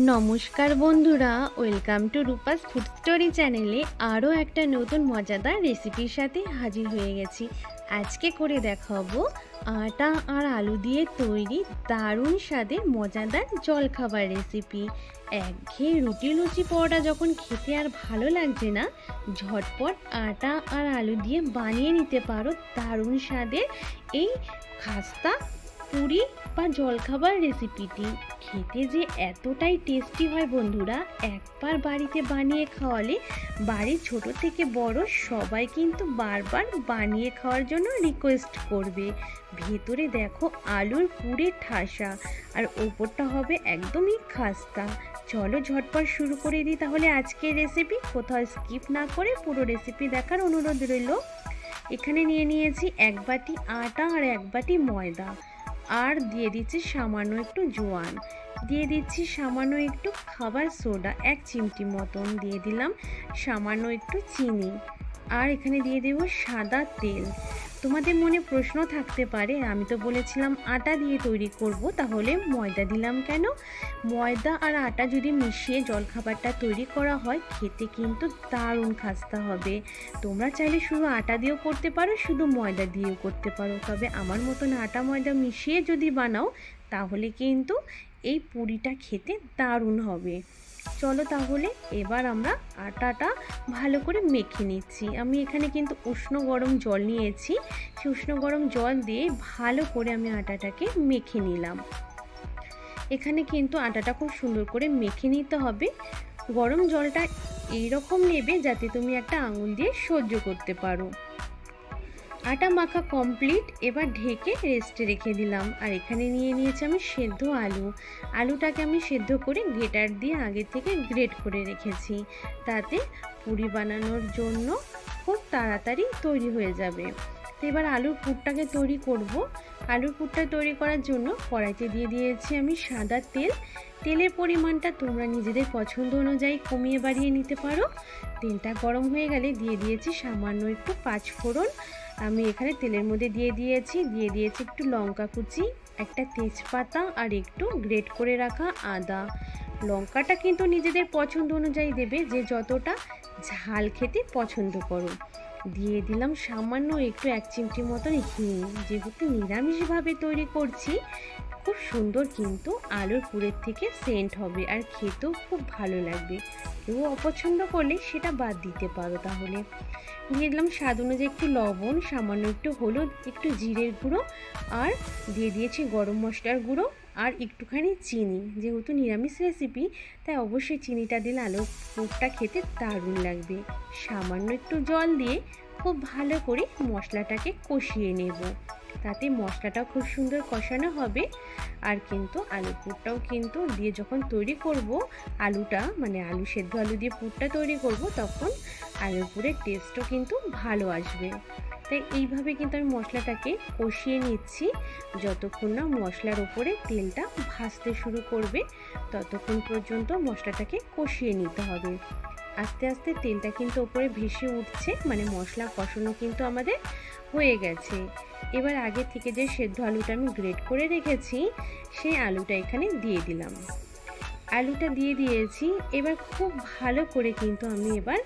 নমস্কার বন্ধুরা, welcome to Rupa's food story চ্যানেলে আরও একটা নতুন মজাদার রেসিপির সাথে হাজির হয়ে গেছি। আজকে করে দেখাবো আটা আর আলু দিয়ে তৈরি দারুণ স্বাদের মজাদার জলখাবার রেসিপি। একঘেয়ে রুটি লুচি পরোটা যখন খেতে আর ভালো লাগছে না, ঝটপট আটা আর আলু দিয়ে বানিয়ে নিতে পারো দারুণ স্বাদের এই খাস্তা পুরি বা জলখাবার রেসিপিটি। খেতে যে এতটাই টেস্টি হয় বন্ধুরা, একবার বাড়িতে বানিয়ে খাওয়ালে বাড়ির ছোট থেকে বড় সবাই কিন্তু বারবার বানিয়ে খাওয়ার জন্য রিকোয়েস্ট করবে। ভেতরে দেখো আলুর পুরে ঠাসা, আর ওপরটা হবে একদমই খাস্তা। চলো ঝটপট শুরু করে দিই তাহলে আজকের রেসিপি। কোথাও স্কিপ না করে পুরো রেসিপি দেখার অনুরোধ রইল। এখানে নিয়ে নিয়েছি 1 বাটি আটা আর 1 বাটি ময়দা, আর দিয়ে দিচ্ছি সামান্য একটু জোয়ান, দিয়ে দিচ্ছি সামান্য একটু খাবার সোডা 1 চিমটি মতন, দিয়ে দিলাম সামান্য একটু চিনি, আর এখানে দিয়ে দেব সাদা তেল। তোমাদের মনে প্রশ্ন থাকতে পারে, আমি তো বলেছিলাম আটা দিয়ে তৈরি করব, তাহলে ময়দা দিলাম কেন? ময়দা আর আটা যদি মিশিয়ে জলখাবারটা তৈরি করা হয়, খেতে কিন্তু দারুণ খাস্তা হবে। তোমরা চাইলে শুধু আটা দিয়েও করতে পারো, শুধু ময়দা দিয়েও করতে পারো, তবে আমার মতন আটা ময়দা মিশিয়ে যদি বানাও তাহলে কিন্তু এই পুরিটা খেতে দারুণ হবে। চলো তাহলে এবার আমরা আটাটা ভালো করে মেখে নিচ্ছি। আমি এখানে কিন্তু উষ্ণ গরম জল নিয়েছি, সেই উষ্ণ গরম জল দিয়ে ভালো করে আমি আটাটাকে মেখে নিলাম। এখানে কিন্তু আটাটা খুব সুন্দর করে মেখে নিতে হবে। গরম জলটা এইরকম নেবে যাতে তুমি একটা আঙুল দিয়ে সহ্য করতে পারো। আটা মাখা কমপ্লিট, এবার ঢেকে রেস্টে রেখে দিলাম। আর এখানে নিয়ে নিয়েছি আমি সেদ্ধ আলুটাকে আমি সেদ্ধ করে গ্রেটার দিয়ে আগে থেকে গ্রেট করে রেখেছি, তাতে পুরি বানানোর জন্য খুব তাড়াতাড়ি তৈরি হয়ে যাবে। তো এবার আলুর পুরটাকে তৈরি করব। আলুর পুরটা তৈরি করার জন্য কড়াইতে দিয়ে দিয়েছি আমি সাদা তেল। তেলের পরিমাণটা তোমরা নিজেদের পছন্দ অনুযায়ী কমিয়ে বাড়িয়ে নিতে পারো। তেলটা গরম হয়ে গেলে দিয়ে দিয়েছি সামান্য একটু 5 ফোড়ন। আমি এখানে তেলের মধ্যে দিয়ে দিয়েছি একটু লঙ্কা কুচি, একটা তেজপাতা, আর একটু গ্রেট করে রাখা আদা। লঙ্কাটা কিন্তু নিজেদের পছন্দ অনুযায়ী দেবে, যে যতটা ঝাল খেতে পছন্দ করো। দিয়ে দিলাম সামান্য একটু 1 চিমটি মতন হিং। যেহেতু নিরামিষভাবে তৈরি করছি, খুব সুন্দর কিন্তু আলুর পুরের থেকে সেন্ট হবে, আর খেতেও খুব ভালো লাগবে। কেউ অপছন্দ করলে সেটা বাদ দিতে পারো। তাহলে দিয়ে দিলাম স্বাদ অনুযায়ী একটু লবণ, সামান্য একটু হলুদ, একটু জিরের গুঁড়ো, আর দিয়ে দিয়েছি গরম মশলার গুঁড়ো, আর একটুখানি চিনি। যেহেতু নিরামিষ রেসিপি, তাই অবশ্যই চিনিটা দিলে আলুর পুরটা খেতে দারুণ লাগবে। সামান্য একটু জল দিয়ে খুব ভালো করে মশলাটাকে কষিয়ে নেব, তাতে মশলাটাও খুব সুন্দর কষানো হবে। আর কিন্তু আলু পুরটাও কিন্তু দিয়ে যখন তৈরি করব আলুটা, মানে আলু সেদ্ধ আলু দিয়ে পুরটা তৈরি করব, তখন আলুর পুরের টেস্টও কিন্তু ভালো আসবে। তাই এইভাবে কিন্তু আমি মশলাটাকে কষিয়ে নিচ্ছি। যতক্ষণ না মশলার উপরে তেলটা ভাসতে শুরু করবে, ততক্ষণ পর্যন্ত মশলাটাকে কষিয়ে নিতে হবে। আস্তে আস্তে তেলটা কিন্তু ওপরে ভেসে উঠছে, মানে মশলা কষানো কিন্তু আমাদের হয়ে গেছে। এবার আগে থেকে যে সেদ্ধ আলুটা আমি গ্রেট করে রেখেছি, সেই আলুটা এখানে দিয়ে দিলাম। আলুটা দিয়ে দিয়েছি। এবার খুব ভালো করে কিন্তু আমি এবার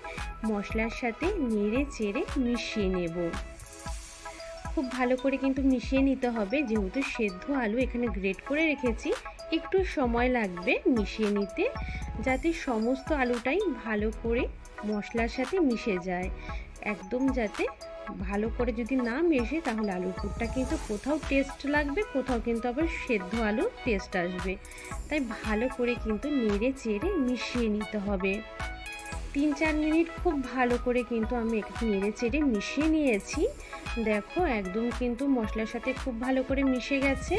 মশলার সাথে নেড়ে চেড়ে মিশিয়ে নেব। খুব ভালো করে কিন্তু মিশিয়ে নিতে হবে, যেহেতু সেদ্ধ আলু এখানে গ্রেট করে রেখেছি, একটু সময় লাগবে মিশিয়ে নিতে, যাতে সমস্ত আলুটাই ভালো করে মশলার সাথে মিশে যায়। একদম যাতে ভালো করে যদি না মেশে, তাহলে আলুর পুরটা কিন্তু কোথাও টেস্ট লাগবে, কোথাও কিন্তু আবার সেদ্ধ আলুর টেস্ট আসবে। তাই ভালো করে কিন্তু নেড়ে চেড়ে মিশিয়ে নিতে হবে। 3-4 মিনিট খুব ভালো করে কিন্তু আমি একটু নেড়ে চেড়ে মিশিয়ে নিয়েছি। দেখো একদম কিন্তু মশলার সাথে খুব ভালো করে মিশে গেছে।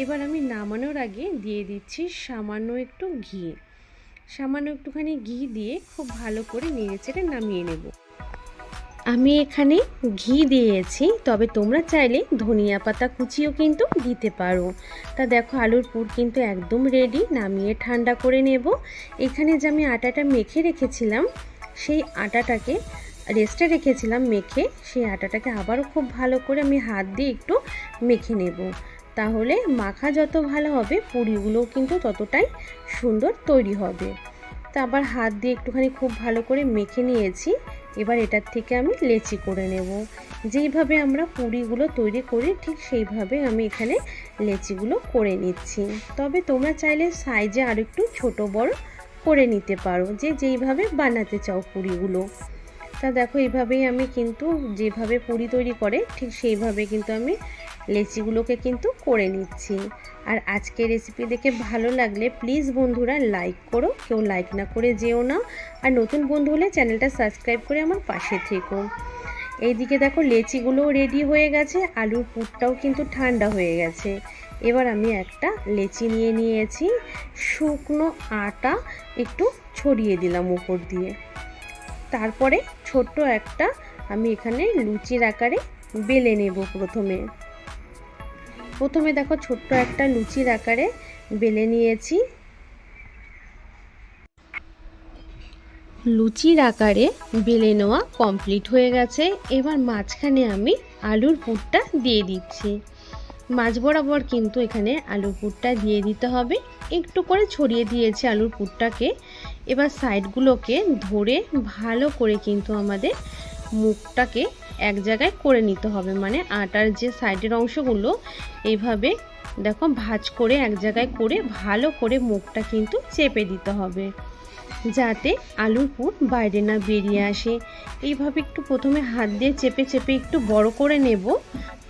এবার আমি নামানোর আগে দিয়ে দিচ্ছি সামান্য একটুখানি ঘি দিয়ে খুব ভালো করে নেড়ে চেড়ে নামিয়ে নেব। আমি এখানে ঘি দিয়েছি, তবে তোমরা চাইলে ধনিয়া পাতা কুচিও কিন্তু দিতে পারো। তা দেখো আলুর পুর কিন্তু একদম রেডি, নামিয়ে ঠান্ডা করে নেব। এখানে যে আমি আটাটা মেখে রেখেছিলাম, সেই আটাটাকে রেস্টে রেখেছিলাম মেখে, সেই আটাটাকে আবারও খুব ভালো করে আমি হাত দিয়ে একটু মেখে নেব। তাহলে মাখা যত ভালো হবে পুরিগুলোও কিন্তু ততটাই সুন্দর তৈরি হবে। তা আবার হাত দিয়ে একটুখানি খুব ভালো করে মেখে নিয়েছি। এবার এটার থেকে আমি লেচি করে নেব। যেইভাবে আমরা পুরিগুলো তৈরি করি ঠিক সেইভাবে আমি এখানে লেচিগুলো করে নিচ্ছি। তবে তোমরা চাইলে সাইজে আর একটু ছোট বড় করে নিতে পারো, যেইভাবে বানাতে চাও পুরিগুলো। তা দেখো এইভাবেই আমি কিন্তু যেভাবে পুরি তৈরি করে ঠিক সেইভাবে কিন্তু আমি লেচিগুলোকে কিন্তু করে নিচ্ছি। আর আজকের রেসিপি দেখে ভালো লাগলে প্লিজ বন্ধুরা লাইক করো, কেউ লাইক না করে যেও না। আর নতুন বন্ধু হলে চ্যানেলটা সাবস্ক্রাইব করে আমার পাশে থেকো। এইদিকে দেখো লেচিগুলোও রেডি হয়ে গেছে, আলুর পুরটাও কিন্তু ঠান্ডা হয়ে গেছে। এবার আমি একটা লেচি নিয়ে নিয়েছি, শুকনো আটা একটু ছড়িয়ে দিলাম উপর দিয়ে। তারপরে ছোট্ট একটা আমি এখানে লুচির আকারে বেলে নেব। প্রথমে দেখো ছোট্ট একটা লুচির আকারে বেলে নিয়েছি। লুচির আকারে বেলে নেওয়া কমপ্লিট হয়ে গেছে। এবার মাঝখানে আমি আলুর পুরটা দিয়ে দিচ্ছি। মাঝ বরাবর কিন্তু এখানে আলুর পুরটা দিয়ে দিতে হবে। একটু করে ছড়িয়ে দিয়েছি আলুর পুরটাকে। এবার সাইডগুলোকে ধরে ভালো করে কিন্তু আমাদের মুখটাকে এক জায়গায় করে নিতে হবে, মানে আটার যে সাইডের অংশগুলো এইভাবে দেখো ভাঁজ করে এক জায়গায় করে ভালো করে মুখটা কিন্তু চেপে দিতে হবে, যাতে আলুর পুর বাইরে না বেরিয়ে আসে। এইভাবে একটু প্রথমে হাত দিয়ে চেপে চেপে একটু বড় করে নেব।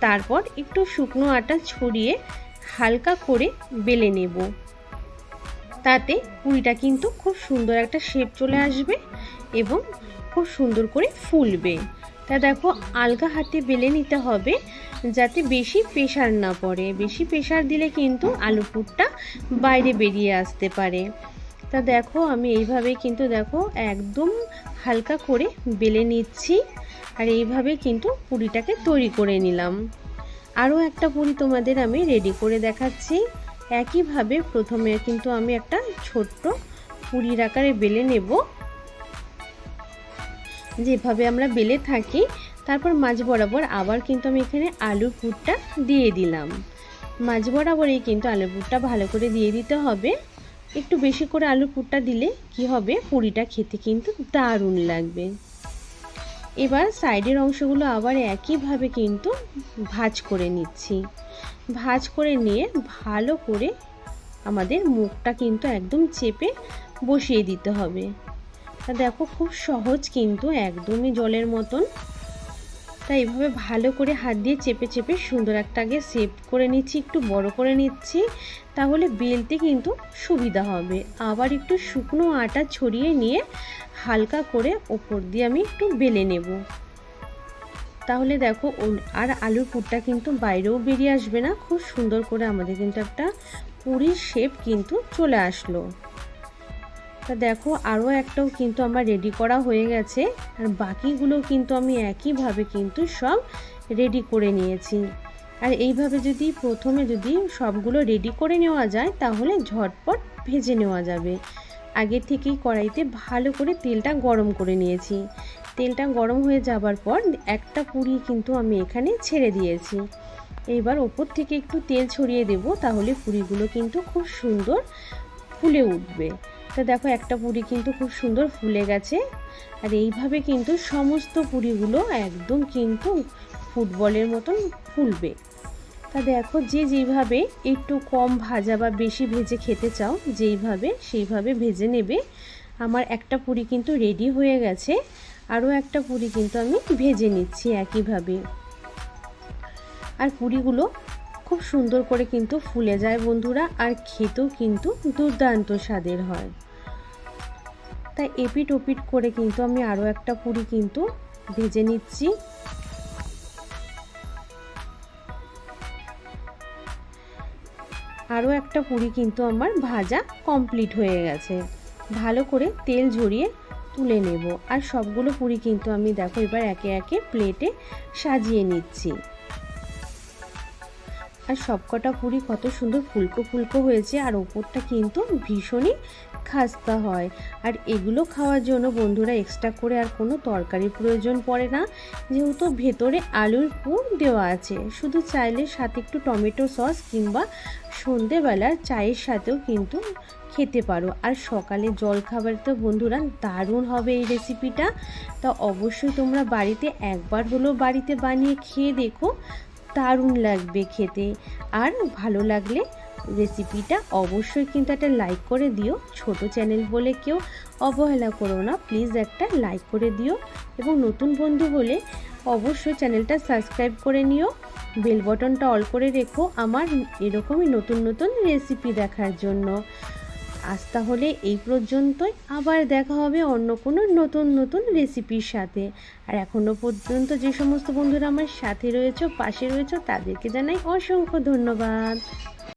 তারপর একটু শুকনো আটা ছড়িয়ে হালকা করে বেলে নেব, তাতে পুরিটা কিন্তু খুব সুন্দর একটা শেপ চলে আসবে এবং খুব সুন্দর করে ফুলবে। তা দেখো আলগা হাতে বেলে নিতে হবে, যাতে বেশি প্রেশার না পড়ে। বেশি প্রেশার দিলে কিন্তু আলু পুরটা বাইরে বেরিয়ে আসতে পারে। তা দেখো আমি এইভাবে কিন্তু দেখো একদম হালকা করে বেলে নিচ্ছি। আর এইভাবে কিন্তু পুরিটাকে তৈরি করে নিলাম। আরও একটা পুরি তোমাদের আমি রেডি করে দেখাচ্ছি। একইভাবে প্রথমে কিন্তু আমি একটা ছোট্ট পুরির আকারে বেলে নেব, যেভাবে আমরা বেলে থাকি। তারপর মাঝ বরাবর আবার কিন্তু আমি এখানে আলুর পুরটা দিয়ে দিলাম। মাঝ বরাবরই কিন্তু আলুর পুরটা ভালো করে দিয়ে দিতে হবে। একটু বেশি করে আলুর পুরটা দিলে কি হবে, পুরিটা খেতে কিন্তু দারুণ লাগবে। এবার সাইডের অংশগুলো আবার একইভাবে কিন্তু ভাঁজ করে নিচ্ছি। ভাঁজ করে নিয়ে ভালো করে আমাদের মুখটা কিন্তু একদম চেপে বসিয়ে দিতে হবে। তা দেখো খুব সহজ কিন্তু, একদমই জলের মতন। তাই এইভাবে ভালো করে হাত দিয়ে চেপে চেপে সুন্দর একটা আগে শেপ করে নিচ্ছি, একটু বড় করে নিচ্ছি, তাহলে বেলতে কিন্তু সুবিধা হবে। আবার একটু শুকনো আটা ছড়িয়ে নিয়ে হালকা করে ওপর দিয়ে আমি একটু বেলে নেব। তাহলে দেখো আর আলুর পুরটা কিন্তু বাইরেও বেরিয়ে আসবে না। খুব সুন্দর করে আমাদের কিন্তু একটা পুরির শেপ কিন্তু চলে আসলো। তা দেখো আরও একটাও কিন্তু আমার রেডি করা হয়ে গেছে। আর বাকিগুলো কিন্তু আমি একইভাবে কিন্তু সব রেডি করে নিয়েছি। আর এইভাবে যদি প্রথমে যদি সবগুলো রেডি করে নেওয়া যায় তাহলে ঝটপট ভেজে নেওয়া যাবে। আগে থেকেই কড়াইতে ভালো করে তেলটা গরম করে নিয়েছি। তেলটা গরম হয়ে যাবার পর একটা পুরি কিন্তু আমি এখানে ছেড়ে দিয়েছি। এইবার ওপর থেকে একটু তেল ছড়িয়ে দেব, তাহলে পুরিগুলো কিন্তু খুব সুন্দর ফুলে উঠবে। তো দেখো একটা পুরি কিন্তু খুব সুন্দর ফুলে গেছে। আর এইভাবে কিন্তু সমস্ত পুরিগুলো একদম কিন্তু ফুটবলের মতন ফুলবে। তা দেখো যেইভাবে একটু কম ভাজা বা বেশি ভেজে খেতে চাও সেইভাবে ভেজে নেবে। আমার একটা পুরি কিন্তু রেডি হয়ে গেছে। আরও একটা পুরি কিন্তু আমি ভেজে নিচ্ছি একইভাবে। আর পুরিগুলো খুব সুন্দর করে কিন্তু ফুলে যায় বন্ধুরা, আর খেতেও কিন্তু দুর্দান্ত স্বাদের হয়। তাই এপিট ওপিট করে কিন্তু আমি আরও একটা পুরি কিন্তু ভেজে নিচ্ছি। আরও একটা পুরি কিন্তু আমার ভাজা কমপ্লিট হয়ে গেছে। ভালো করে তেল ঝরিয়ে তুলে নেব। আর সবগুলো পুরি কিন্তু আমি দেখো এবার একে একে প্লেটে সাজিয়ে নিচ্ছি। আর সবকটা পুরি কত সুন্দর ফুলকো ফুলকো হয়েছে, আর ওপরটা কিন্তু ভীষণই খাস্তা হয়। আর এগুলো খাওয়ার জন্য বন্ধুরা এক্সট্রা করে আর কোনো তরকারির প্রয়োজন পড়ে না, যেহেতু ভেতরে আলুর পুর দেওয়া আছে। শুধু চাইলে সাথে একটু টমেটো সস কিংবা সন্ধেবেলার চায়ের সাথেও কিন্তু খেতে পারো। আর সকালে জলখাবারে তো বন্ধুরা দারুণ হবে এই রেসিপিটা। তা অবশ্যই তোমরা বাড়িতে একবার হলেও বাড়িতে বানিয়ে খেয়ে দেখো, দারুণ লাগবে খেতে। আর ভালো লাগলে রেসিপিটা অবশ্যই কিন্তু একটা লাইক করে দিও। ছোট চ্যানেল বলে কেউ অবহেলা করো না, প্লিজ একটা লাইক করে দিও। এবং নতুন বন্ধু হলে অবশ্যই চ্যানেলটা সাবস্ক্রাইব করে নিও, বেল বটনটা অল করে রেখো আমার এরকমই নতুন নতুন রেসিপি দেখার জন্য। আজ তাহলে এই পর্যন্তই, আবার দেখা হবে অন্য কোনো নতুন নতুন রেসিপির সাথে। আর এখনও পর্যন্ত যে সমস্ত বন্ধুরা আমার সাথে রয়েছে, পাশে রয়েছে, তাদেরকে জানাই অসংখ্য ধন্যবাদ।